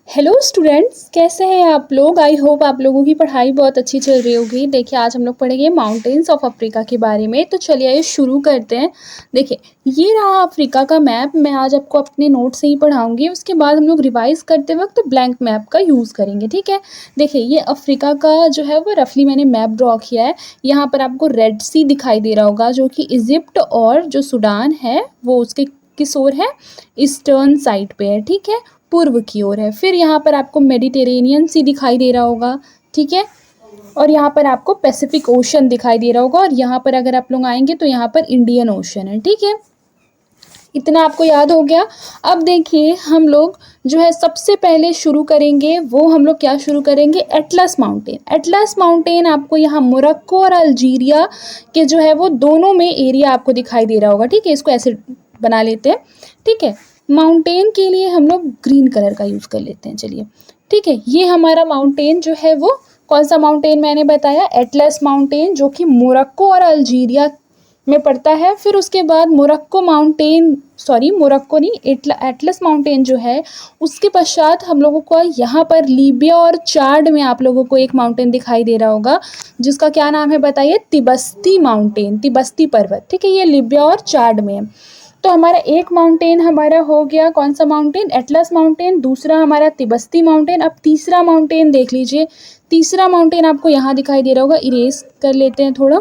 Hello students, कैसे हैं आप लोग। आई होप आप लोगों की पढ़ाई बहुत अच्छी चल रही होगी। देखिए, आज हम लोग पढ़ेंगे माउंटेन्स ऑफ अफ्रीका के बारे में। तो चलिए आइए शुरू करते हैं। देखिए, ये रहा अफ्रीका का मैप। मैं आज आपको अपने नोट से ही पढ़ाऊंगी। उसके बाद हम लोग रिवाइज करते वक्त ब्लैंक मैप का यूज़ करेंगे, ठीक है। देखिए, ये अफ्रीका का जो है वो रफली मैंने मैप ड्रॉ किया है। यहाँ पर आपको रेड सी दिखाई दे रहा होगा, जो कि इजिप्ट और जो सूडान है वो उसके किस ओर है, ईस्टर्न साइड पे है, ठीक है, पूर्व की ओर है। फिर यहाँ पर आपको मेडिटेरेनियन सी दिखाई दे रहा होगा, ठीक है, और यहाँ पर आपको पैसिफिक ओशन दिखाई दे रहा होगा, और यहाँ पर अगर आप लोग आएंगे तो यहाँ पर इंडियन ओशन है, ठीक है। इतना आपको याद हो गया। अब देखिए, हम लोग जो है सबसे पहले शुरू करेंगे, वो हम लोग क्या शुरू करेंगे, एटलस माउंटेन। एटलस माउंटेन आपको यहाँ मोरक्को और अल्जीरिया के जो है वो दोनों में एरिया आपको दिखाई दे रहा होगा, ठीक है। इसको ऐसे बना लेते हैं, ठीक है। माउंटेन के लिए हम लोग ग्रीन कलर का यूज़ कर लेते हैं, चलिए, ठीक है। ये हमारा माउंटेन जो है वो कौन सा माउंटेन मैंने बताया, एटलस माउंटेन, जो कि मोरक्को और अल्जीरिया में पड़ता है। फिर उसके बाद मोरक्को माउंटेन, सॉरी मोरक्को नहीं, एटलस माउंटेन जो है उसके पश्चात हम लोगों को यहाँ पर लीबिया और चाड में आप लोगों को एक माउंटेन दिखाई दे रहा होगा, जिसका क्या नाम है बताइए, तिबस्ती माउंटेन, तिबस्ती पर्वत, ठीक है। ये लीबिया और चाड में है। तो हमारा एक माउंटेन हमारा हो गया, कौन सा माउंटेन, एटलस माउंटेन। दूसरा हमारा तिबस्ती माउंटेन। अब तीसरा माउंटेन देख लीजिए। तीसरा माउंटेन आपको यहाँ दिखाई दे रहा होगा, इरेज कर लेते हैं थोड़ा।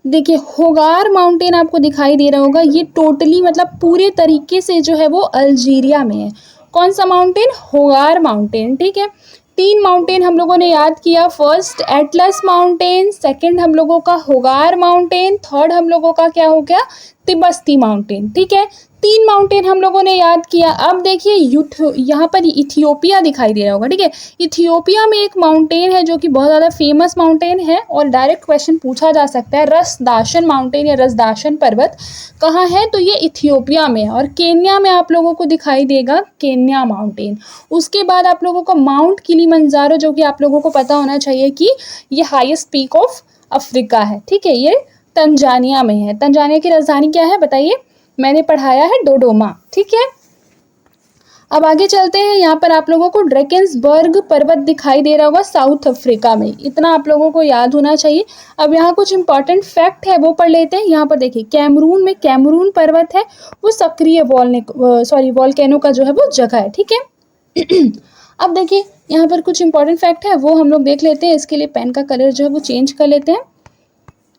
देखिए, होगार माउंटेन आपको दिखाई दे रहा होगा। ये टोटली मतलब पूरे तरीके से जो है वो अल्जीरिया में है। कौन सा माउंटेन, होगार माउंटेन, ठीक है। तीन माउंटेन हम लोगों ने याद किया। फर्स्ट एटलस माउंटेन, सेकंड हम लोगों का होगार माउंटेन, थर्ड हम लोगों का क्या हो गया, तिबस्ती माउंटेन, ठीक है। तीन माउंटेन हम लोगों ने याद किया। अब देखिए, यहाँ पर इथियोपिया दिखाई दे रहा होगा, ठीक है। इथियोपिया में एक माउंटेन है जो कि बहुत ज़्यादा फेमस माउंटेन है, और डायरेक्ट क्वेश्चन पूछा जा सकता है, रसदाशन माउंटेन या रसदाशन पर्वत कहाँ है, तो ये इथियोपिया में है। और केन्या में आप लोगों को दिखाई देगा केन्या माउंटेन। उसके बाद आप लोगों को माउंट किलिमंजारो, जो कि आप लोगों को पता होना चाहिए कि ये हाईएस्ट पीक ऑफ अफ्रीका है, ठीक है। ये तंजानिया में है। तंजानिया की राजधानी क्या है बताइए, मैंने पढ़ाया है डोडोमा, ठीक है। अब आगे चलते हैं। यहाँ पर आप लोगों को ड्रैकेंसबर्ग पर्वत दिखाई दे रहा होगा साउथ अफ्रीका में। इतना आप लोगों को याद होना चाहिए। अब यहाँ कुछ इंपॉर्टेंट फैक्ट है वो पढ़ लेते हैं। यहाँ पर देखिए, कैमरून में कैमरून पर्वत है, वो सक्रिय वॉल्केनो का जो है वो जगह है, ठीक है। अब देखिए, यहाँ पर कुछ इंपॉर्टेंट फैक्ट है वो हम लोग देख लेते हैं। इसके लिए पेन का कलर जो है वो चेंज कर लेते हैं।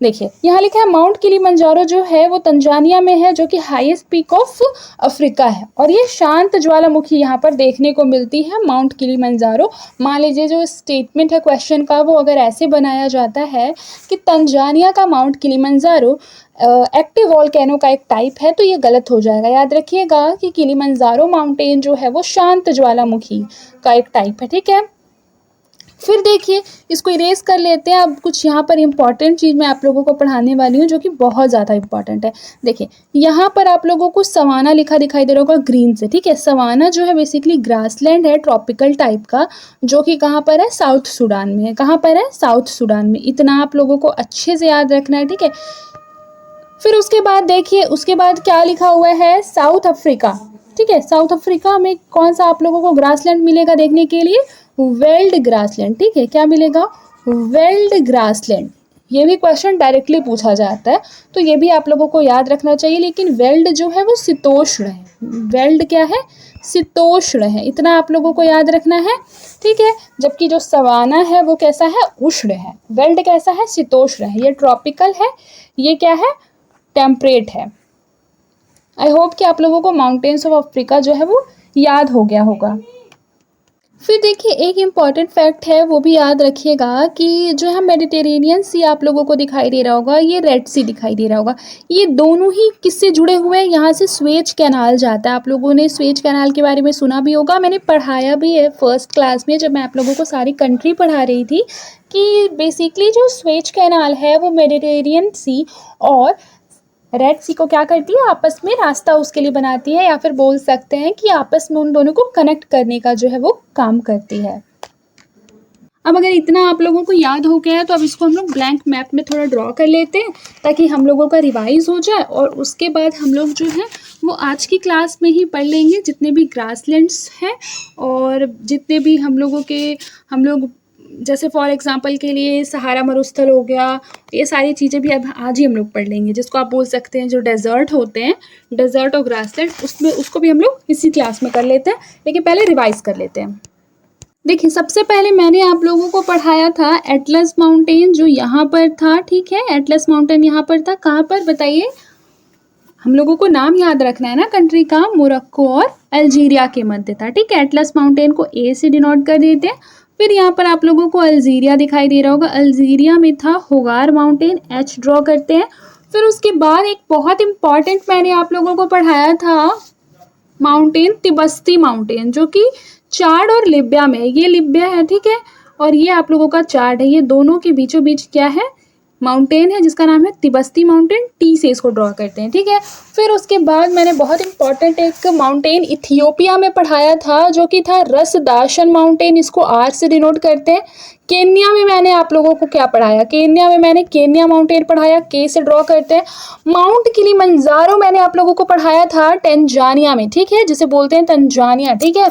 देखिए, यहाँ लिखा है माउंट किलिमंजारो जो है वो तंजानिया में है, जो कि हाईएस्ट पीक ऑफ अफ्रीका है। और ये शांत ज्वालामुखी यहाँ पर देखने को मिलती है, माउंट किलिमंजारो। मान लीजिए जो स्टेटमेंट है क्वेश्चन का, वो अगर ऐसे बनाया जाता है कि तंजानिया का माउंट किलिमंजारो एक्टिव वॉल्केनो का एक टाइप है, तो ये गलत हो जाएगा। याद रखिएगा कि किलिमंजारो माउंटेन जो है वो शांत ज्वालामुखी का एक टाइप है, ठीक है। फिर देखिए, इसको इरेज कर लेते हैं। अब कुछ यहाँ पर इंपॉर्टेंट चीज़ मैं आप लोगों को पढ़ाने वाली हूँ, जो कि बहुत ज़्यादा इंपॉर्टेंट है। देखिए, यहाँ पर आप लोगों को सवाना लिखा दिखाई दे रहा होगा ग्रीन से, ठीक है। सवाना जो है बेसिकली ग्रासलैंड है, ट्रॉपिकल टाइप का, जो कि कहाँ पर है, साउथ सूडान में है। कहाँ पर है, साउथ सूडान में। इतना आप लोगों को अच्छे से याद रखना है, ठीक है। फिर उसके बाद देखिए, उसके बाद क्या लिखा हुआ है, साउथ अफ्रीका, ठीक है। साउथ अफ्रीका में कौन सा आप लोगों को ग्रासलैंड मिलेगा देखने के लिए, वेल्ड ग्रासलैंड, ठीक है। क्या मिलेगा, वेल्ड ग्रासलैंड। ये भी क्वेश्चन डायरेक्टली पूछा जाता है, तो ये भी आप लोगों को याद रखना चाहिए। लेकिन वेल्ड जो है वो शीतोष्ण है। वेल्ड क्या है, शीतोष्ण है। इतना आप लोगों को याद रखना है, ठीक है। जबकि जो सवाना है वो कैसा है, उष्ण है। वेल्ड कैसा है, शीतोष्ण है। ये ट्रॉपिकल है, ये क्या है, टेम्परेट है। आई होप कि आप लोगों को माउंटेन्स ऑफ अफ्रीका जो है वो याद हो गया होगा। फिर देखिए, एक इम्पॉर्टेंट फैक्ट है वो भी याद रखिएगा कि जो है मेडिटेरेनियन सी आप लोगों को दिखाई दे रहा होगा, ये रेड सी दिखाई दे रहा होगा। ये दोनों ही किससे जुड़े हुए हैं, यहाँ से स्वेज कैनाल जाता है। आप लोगों ने स्वेज कैनाल के बारे में सुना भी होगा, मैंने पढ़ाया भी है फर्स्ट क्लास में, जब मैं आप लोगों को सारी कंट्री पढ़ा रही थी, कि बेसिकली जो स्वेज कैनाल है वो मेडिटेरेनियन सी और रेड सी को क्या करती है, आपस में रास्ता उसके लिए बनाती है, या फिर बोल सकते हैं कि आपस में उन दोनों को कनेक्ट करने का जो है वो काम करती है। अब अगर इतना आप लोगों को याद हो गया है तो अब इसको हम लोग ब्लैंक मैप में थोड़ा ड्रॉ कर लेते हैं ताकि हम लोगों का रिवाइज हो जाए, और उसके बाद हम लोग जो है वो आज की क्लास में ही पढ़ लेंगे जितने भी ग्रासलैंड्स हैं और जितने भी हम लोग जैसे फॉर एग्जांपल के लिए सहारा मरुस्थल हो गया, ये सारी चीज़ें भी अब आज ही हम लोग पढ़ लेंगे, जिसको आप बोल सकते हैं जो डेजर्ट होते हैं, डेजर्ट और ग्रासलैंड, उसको भी हम लोग इसी क्लास में कर लेते हैं, लेकिन पहले रिवाइज कर लेते हैं। देखिए, सबसे पहले मैंने आप लोगों को पढ़ाया था एटलस माउंटेन, जो यहाँ पर था, ठीक है, एटलस माउंटेन यहाँ पर था, कहाँ पर बताइए, हम लोगों को नाम याद रखना है ना कंट्री का, मोरक्को और अल्जीरिया के मध्य था, ठीक है। एटलस माउंटेन को ए से डिनोट कर देते हैं। फिर यहाँ पर आप लोगों को अल्जीरिया दिखाई दे रहा होगा, अल्जीरिया में था होगार माउंटेन, एच ड्रॉ करते हैं। फिर उसके बाद एक बहुत इंपॉर्टेंट मैंने आप लोगों को पढ़ाया था माउंटेन, तिब्बती माउंटेन, जो कि चाड और लिबिया में, ये लिबिया है, ठीक है, और ये आप लोगों का चाड है, ये दोनों के बीचों बीच क्या है, माउंटेन है, जिसका नाम है तिब्बती माउंटेन, टी से इसको ड्रॉ करते हैं, ठीक है। फिर उसके बाद मैंने बहुत इंपॉर्टेंट एक माउंटेन इथियोपिया में पढ़ाया था, जो कि था रसदाशन माउंटेन, इसको आर से डिनोट करते हैं। केन्या में मैंने आप लोगों को क्या पढ़ाया, केन्या में मैंने केन्या माउंटेन पढ़ाया, के से ड्रॉ करते हैं। माउंट किलिमंजारो मैंने आप लोगों को पढ़ाया था तंजानिया में, ठीक है, जिसे बोलते हैं तंजानिया, ठीक है।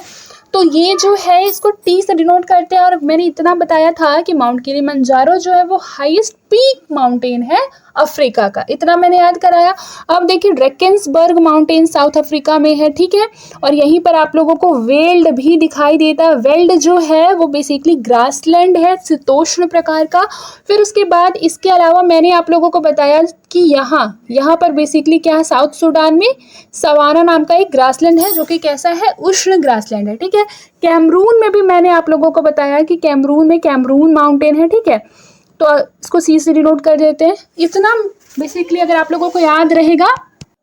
तो ये जो है इसको टी से डिनोट करते हैं, और मैंने इतना बताया था कि माउंट किलिमंजारो जो है वो हाईएस्ट पीक माउंटेन है अफ्रीका का, इतना मैंने याद कराया। अब देखिए, ड्रैकेंसबर्ग माउंटेन साउथ अफ्रीका में है, ठीक है, और यहीं पर आप लोगों को वेल्ड भी दिखाई देता है। वेल्ड जो है वो बेसिकली ग्रासलैंड है, शीतोष्ण प्रकार का। फिर उसके बाद इसके अलावा मैंने आप लोगों को बताया कि यहाँ पर बेसिकली क्या है, साउथ सूडान में सवाना नाम का एक ग्रासलैंड है, जो कि कैसा है, उष्ण ग्रासलैंड है, ठीक है। कैमरून में भी मैंने आप लोगों को बताया कि कैमरून में कैमरून माउंटेन है, ठीक है, तो इसको सी से डिनोट कर देते हैं। इतना बेसिकली अगर आप लोगों को याद रहेगा।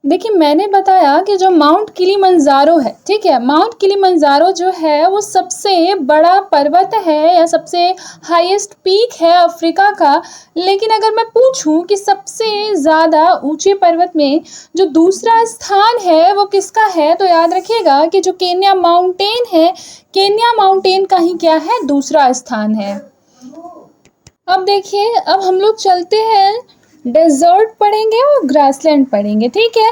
देखिए, मैंने बताया कि जो माउंट किलिमंजारो है, ठीक है, माउंट किलिमंजारो जो है वो सबसे बड़ा पर्वत है या सबसे हाईएस्ट पीक है अफ्रीका का। लेकिन अगर मैं पूछूं कि सबसे ज़्यादा ऊंचे पर्वत में जो दूसरा स्थान है वो किसका है, तो याद रखिएगा कि जो केन्या माउंटेन है, केन्या माउंटेन का ही क्या है, दूसरा स्थान है। अब देखिए, अब हम लोग चलते हैं, डेजर्ट पढ़ेंगे और ग्रासलैंड पढ़ेंगे, ठीक है।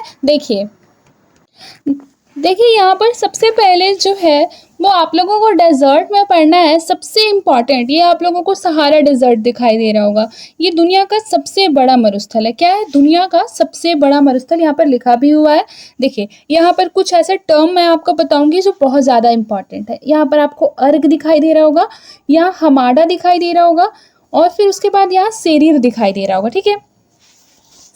देखिए यहाँ पर सबसे पहले जो है वो आप लोगों को डेजर्ट में पढ़ना है, सबसे इम्पॉर्टेंट, ये आप लोगों को सहारा डेजर्ट दिखाई दे रहा होगा, ये दुनिया का सबसे बड़ा मरुस्थल है। क्या है, दुनिया का सबसे बड़ा मरुस्थल, यहाँ पर लिखा भी हुआ है। देखिए, यहाँ पर कुछ ऐसे टर्म मैं आपको बताऊंगी जो बहुत ज़्यादा इंपॉर्टेंट है। यहाँ पर आपको अर्ग दिखाई दे रहा होगा, यहाँ हमाडा दिखाई दे रहा होगा, और फिर उसके बाद यहाँ सेरीर दिखाई दे रहा होगा, ठीक है।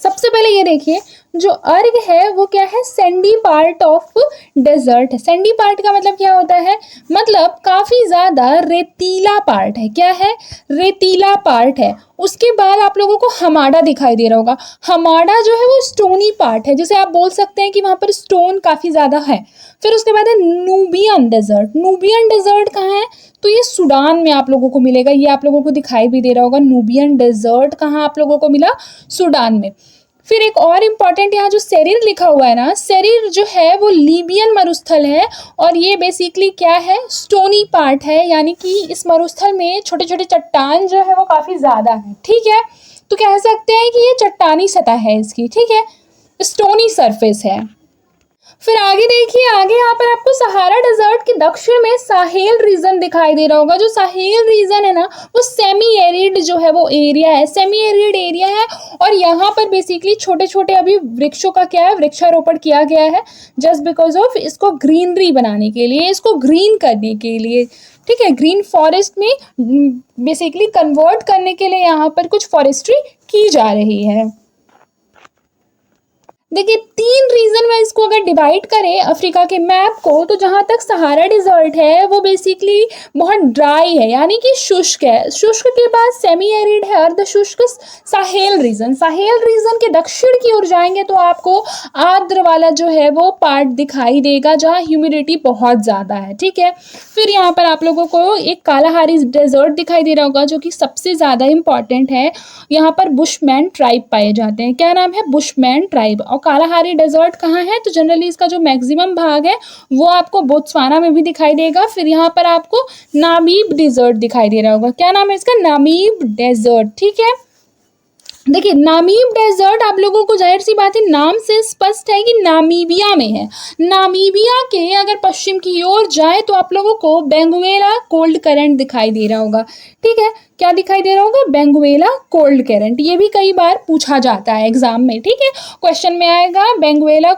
सबसे पहले ये देखिए, जो अर्ग है वो क्या है, सैंडी पार्ट ऑफ डेजर्ट है। सैंडी पार्ट का मतलब क्या होता है, मतलब काफ़ी ज़्यादा रेतीला पार्ट है। क्या है, रेतीला पार्ट है। उसके बाद आप लोगों को हमाडा दिखाई दे रहा होगा, हमाडा जो है वो स्टोनी पार्ट है, जैसे आप बोल सकते हैं कि वहाँ पर स्टोन काफ़ी ज़्यादा है। फिर उसके बाद है नूबियन डेजर्ट। नूबियन डेजर्ट कहाँ है, तो ये सूडान में आप लोगों को मिलेगा, ये आप लोगों को दिखाई भी दे रहा होगा। नूबियन डेजर्ट कहाँ आप लोगों को मिला, सूडान में। फिर एक और इम्पॉर्टेंट यहाँ जो सेरीर लिखा हुआ है ना, सेरीर जो है वो लीबियन मरुस्थल है, और ये बेसिकली क्या है, स्टोनी पार्ट है, यानी कि इस मरुस्थल में छोटे छोटे चट्टान जो है वो काफ़ी ज़्यादा है, ठीक है। तो कह सकते हैं कि ये चट्टानी सतह है इसकी, ठीक है, स्टोनी सरफेस है। फिर आगे देखिए, आगे यहाँ पर आपको सहारा डेजर्ट के दक्षिण में साहेल रीजन दिखाई दे रहा होगा। जो साहेल रीजन है ना, वो सेमी एरिड जो है वो एरिया है, सेमी एरिड एरिया है, और यहाँ पर बेसिकली छोटे छोटे अभी वृक्षों का क्या है, वृक्षारोपण किया गया है, जस्ट बिकॉज ऑफ इसको ग्रीनरी बनाने के लिए, इसको ग्रीन करने के लिए, ठीक है, ग्रीन फॉरेस्ट में बेसिकली कन्वर्ट करने के लिए यहाँ पर कुछ फॉरेस्ट्री की जा रही है। देखिए, 3 रीजन में इसको अगर डिवाइड करें अफ्रीका के मैप को, तो जहाँ तक सहारा डिजर्ट है वो बेसिकली बहुत ड्राई है, यानी कि शुष्क है। शुष्क के बाद सेमी एरिड है, अर्ध शुष्क साहेल रीजन। साहेल रीजन के दक्षिण की ओर जाएंगे तो आपको आर्द्र वाला जो है वो पार्ट दिखाई देगा, जहाँ ह्यूमिडिटी बहुत ज़्यादा है, ठीक है। फिर यहाँ पर आप लोगों को एक कालाहारी डेजर्ट दिखाई दे रहा होगा, जो कि सबसे ज़्यादा इम्पॉर्टेंट है। यहाँ पर बुशमैन ट्राइब पाए जाते हैं। क्या नाम है, बुशमैन ट्राइब। और कालाहारी डेजर्ट कहाँ है, तो जनरली इसका जो मैक्सिमम भाग है वो आपको बोत्सवाना में भी दिखाई देगा। फिर यहाँ पर आपको नामीब डेजर्ट दिखाई दे रहा होगा। क्या नाम है इसका, नामीब डेजर्ट, ठीक है। देखिए नामीब डेजर्ट आप लोगों को जाहिर सी बात है नाम से स्पष्ट है कि नामीबिया में है। नामीबिया के अगर पश्चिम की ओर जाए तो आप लोगों को बेंगुएला कोल्ड करंट दिखाई दे रहा होगा, ठीक है। क्या दिखाई दे रहा होगा, बेंगुएला कोल्ड करंट। ये भी कई बार पूछा जाता है एग्जाम में, ठीक है। क्वेश्चन में आएगा बेंगुएला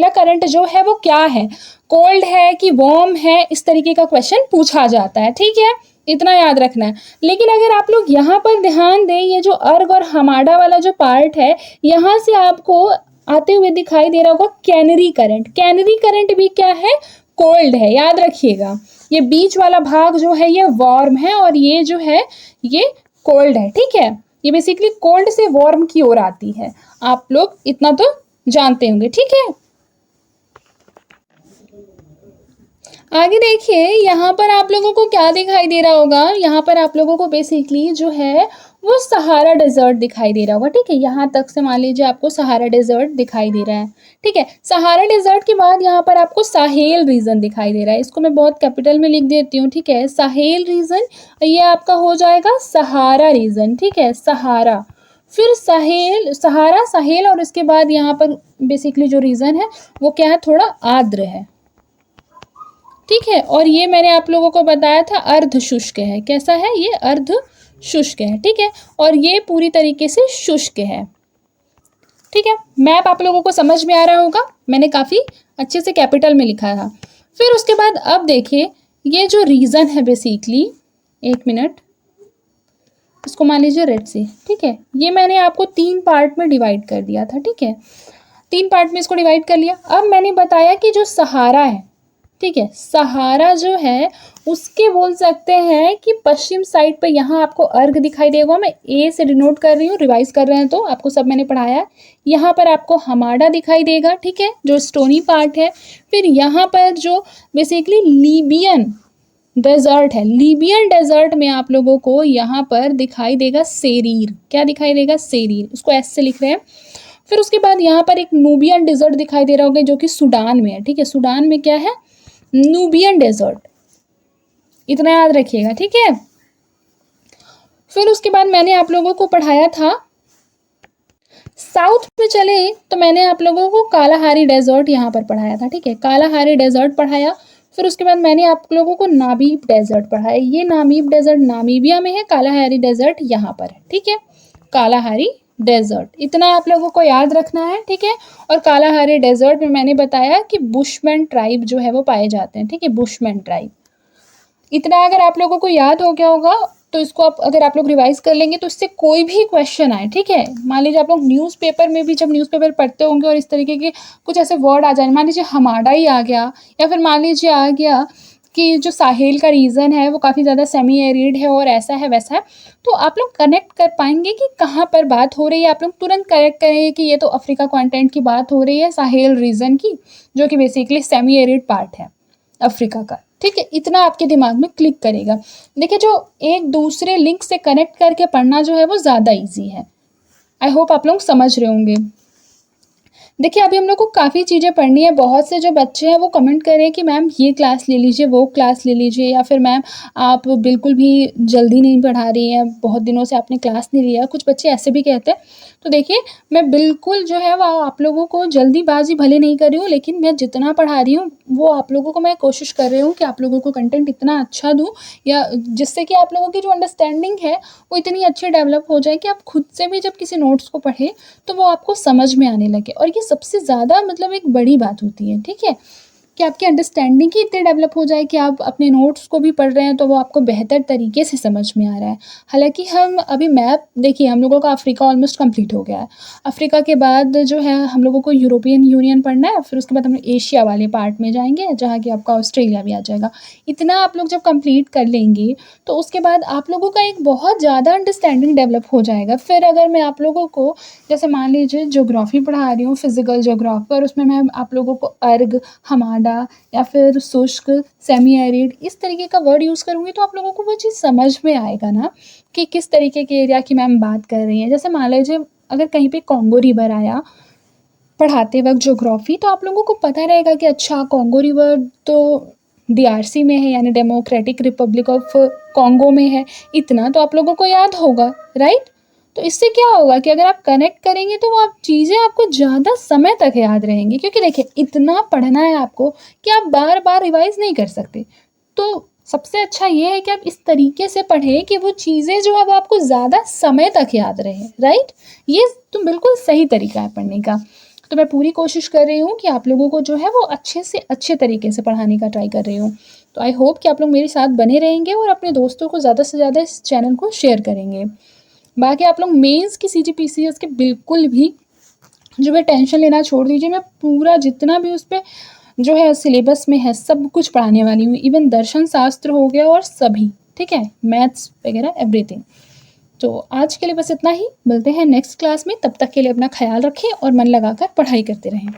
करंट जो है वो क्या है, कोल्ड है कि वार्म है, इस तरीके का क्वेश्चन पूछा जाता है, ठीक है। इतना याद रखना है। लेकिन अगर आप लोग यहाँ पर ध्यान दें, ये जो अर्ग और हमाडा वाला जो पार्ट है, यहाँ से आपको आते हुए दिखाई दे रहा होगा कैनरी करंट। कैनरी करंट भी क्या है, कोल्ड है, याद रखिएगा। ये बीच वाला भाग जो है ये वार्म है और ये जो है ये कोल्ड है, ठीक है। ये बेसिकली कोल्ड से वार्म की ओर आती है, आप लोग इतना तो जानते होंगे, ठीक है। आगे देखिए यहाँ पर आप लोगों को क्या दिखाई दे रहा होगा, यहाँ पर आप लोगों को बेसिकली जो है वो सहारा डेजर्ट दिखाई दे रहा होगा, ठीक है। यहाँ तक से मान लीजिए आपको सहारा डेजर्ट दिखाई दे रहा है, ठीक है। सहारा डेजर्ट के बाद यहाँ पर आपको साहेल रीजन दिखाई दे रहा है। इसको मैं बहुत कैपिटल में लिख देती हूँ, ठीक है। साहेल रीजन, ये आपका हो जाएगा सहारा रीजन, ठीक है, सहारा। फिर सहारा, साहेल और इसके बाद यहाँ पर बेसिकली जो रीजन है वो क्या है, थोड़ा आर्द्र है, ठीक है। और ये मैंने आप लोगों को बताया था अर्ध शुष्क है। कैसा है, ये अर्ध शुष्क है, ठीक है। और ये पूरी तरीके से शुष्क है, ठीक है। मैप आप लोगों को समझ में आ रहा होगा, मैंने काफ़ी अच्छे से कैपिटल में लिखा था। फिर उसके बाद अब देखिए ये जो रीज़न है बेसिकली, एक मिनट, इसको मान लीजिए रेड सी, ठीक है। ये मैंने आपको 3 पार्ट में डिवाइड कर दिया था, ठीक है। 3 पार्ट में इसको डिवाइड कर लिया। अब मैंने बताया कि जो सहारा है, ठीक है, सहारा जो है उसके बोल सकते हैं कि पश्चिम साइड पे यहाँ आपको अर्घ दिखाई देगा। मैं ए से डिनोट कर रही हूँ, रिवाइज कर रहे हैं तो आपको सब मैंने पढ़ाया। यहाँ पर आपको हमाडा दिखाई देगा, ठीक है, जो स्टोनी पार्ट है। फिर यहाँ पर जो बेसिकली लीबियन डेजर्ट है, लीबियन डेजर्ट में आप लोगों को यहाँ पर दिखाई देगा सेरीर। क्या दिखाई देगा, सेरीर, उसको एस से लिख रहे हैं। फिर उसके बाद यहाँ पर एक नूबियन डेजर्ट दिखाई दे रहा होगा जो कि सूडान में है, ठीक है। सूडान में क्या है, नूबियन डेजर्ट, इतना याद रखिएगा, ठीक है। फिर उसके बाद मैंने आप लोगों को पढ़ाया था साउथ में चले तो मैंने आप लोगों को कालाहारी डेजर्ट यहाँ पर पढ़ाया था, ठीक है, कालाहारी डेजर्ट पढ़ाया। फिर उसके बाद मैंने आप लोगों को नामीब डेजर्ट पढ़ाया। ये नामीब डेजर्ट नामीबिया में है, कालाहारी डेजर्ट यहाँ पर है, ठीक है, कालाहारी डेजर्ट, इतना आप लोगों को याद रखना है, ठीक है। और कालाहारी डेजर्ट में मैंने बताया कि बुशमैन ट्राइब जो है वो पाए जाते हैं, ठीक है, बुशमैन ट्राइब। इतना अगर आप लोगों को याद हो गया होगा तो इसको अगर आप लोग रिवाइज कर लेंगे तो इससे कोई भी क्वेश्चन आए, ठीक है। मान लीजिए आप लोग न्यूज़पेपर में भी जब न्यूज़पेपर पढ़ते होंगे और इस तरीके के कुछ ऐसे वर्ड आ जाए, मान लीजिए हमाडा ही आ गया, या फिर मान लीजिए आ गया कि जो साहेल का रीज़न है वो काफ़ी ज़्यादा सेमी एरिड है और ऐसा है वैसा है, तो आप लोग कनेक्ट कर पाएंगे कि कहाँ पर बात हो रही है। आप लोग तुरंत करेक्ट करेंगे कि ये तो अफ्रीका कॉन्टिनेंट की बात हो रही है, साहेल रीजन की, जो कि बेसिकली सेमी एरिड पार्ट है अफ्रीका का, ठीक है। इतना आपके दिमाग में क्लिक करेगा। देखिए जो एक दूसरे लिंक से कनेक्ट करके पढ़ना जो है वो ज़्यादा ईजी है। आई होप आप लोग समझ रहे होंगे। देखिए अभी हम लोग को काफ़ी चीज़ें पढ़नी है। बहुत से जो बच्चे हैं वो कमेंट कर रहे हैं कि मैम ये क्लास ले लीजिए, वो क्लास ले लीजिए, या फिर मैम आप बिल्कुल भी जल्दी नहीं पढ़ा रही हैं, बहुत दिनों से आपने क्लास नहीं लिया। कुछ बच्चे ऐसे भी कहते हैं। तो देखिए मैं बिल्कुल जो है वो आप लोगों को जल्दीबाजी भले नहीं कर रही हूँ, लेकिन मैं जितना पढ़ा रही हूँ वो आप लोगों को मैं कोशिश कर रही हूँ कि आप लोगों को कंटेंट इतना अच्छा दूँ, या जिससे कि आप लोगों की जो अंडरस्टैंडिंग है वो इतनी अच्छी डेवलप हो जाए कि आप खुद से भी जब किसी नोट्स को पढ़ें तो वो आपको समझ में आने लगे। और ये सबसे ज़्यादा मतलब एक बड़ी बात होती है, ठीक है, कि आपकी अंडरस्टैंडिंग ही इतनी डेवलप हो जाए कि आप अपने नोट्स को भी पढ़ रहे हैं तो वो आपको बेहतर तरीके से समझ में आ रहा है। हालांकि हम अभी मैप देखिए, हम लोगों का अफ्रीका ऑलमोस्ट कंप्लीट हो गया है। अफ्रीका के बाद जो है हम लोगों को यूरोपियन यूनियन पढ़ना है, फिर उसके बाद हम एशिया वाले पार्ट में जाएंगे जहाँ कि आपका ऑस्ट्रेलिया भी आ जाएगा। इतना आप लोग जब कंप्लीट कर लेंगे तो उसके बाद आप लोगों का एक बहुत ज़्यादा अंडरस्टैंडिंग डेवलप हो जाएगा। फिर अगर मैं आप लोगों को जैसे मान लीजिए ज्योग्राफी पढ़ा रही हूँ, फिजिकल ज्योग्राफी, और उसमें मैं आप लोगों को अर्ग, हमाडा या फिर शुष्क, सेमी एरिड, इस तरीके का वर्ड यूज़ करूँगी तो आप लोगों को वो चीज़ समझ में आएगा ना कि किस तरीके के एरिया की मैम बात कर रही हैं। जैसे मान लीजिए अगर कहीं पे कॉन्गो रिवर आया पढ़ाते वक्त ज्योग्राफी, तो आप लोगों को पता रहेगा कि अच्छा कॉन्गो रिवर तो DRC में है, यानी डेमोक्रेटिक रिपब्लिक ऑफ कॉन्गो में है। इतना तो आप लोगों को याद होगा, राइट? तो इससे क्या होगा कि अगर आप कनेक्ट करेंगे तो वो आप चीज़ें आपको ज़्यादा समय तक याद रहेंगी, क्योंकि देखिए इतना पढ़ना है आपको कि आप बार बार रिवाइज नहीं कर सकते। तो सबसे अच्छा ये है कि आप इस तरीके से पढ़ें कि वो चीज़ें जो है वो आपको ज़्यादा समय तक याद रहें, राइट? ये तो बिल्कुल सही तरीका है पढ़ने का। तो मैं पूरी कोशिश कर रही हूँ कि आप लोगों को जो है वो अच्छे से अच्छे तरीके से पढ़ाने का ट्राई कर रही हूँ। तो आई होप कि आप लोग मेरे साथ बने रहेंगे और अपने दोस्तों को ज़्यादा से ज़्यादा इस चैनल को शेयर करेंगे। बाकी आप लोग मेंस की CGPCS के बिल्कुल भी जो है टेंशन लेना छोड़ दीजिए। मैं पूरा जितना भी उस पे जो है सिलेबस में है सब कुछ पढ़ाने वाली हूँ, इवन दर्शन शास्त्र हो गया और सभी, ठीक है, मैथ्स वगैरह एवरीथिंग। तो आज के लिए बस इतना ही, मिलते हैं नेक्स्ट क्लास में। तब तक के लिए अपना ख्याल रखें और मन लगाकर पढ़ाई करते रहें।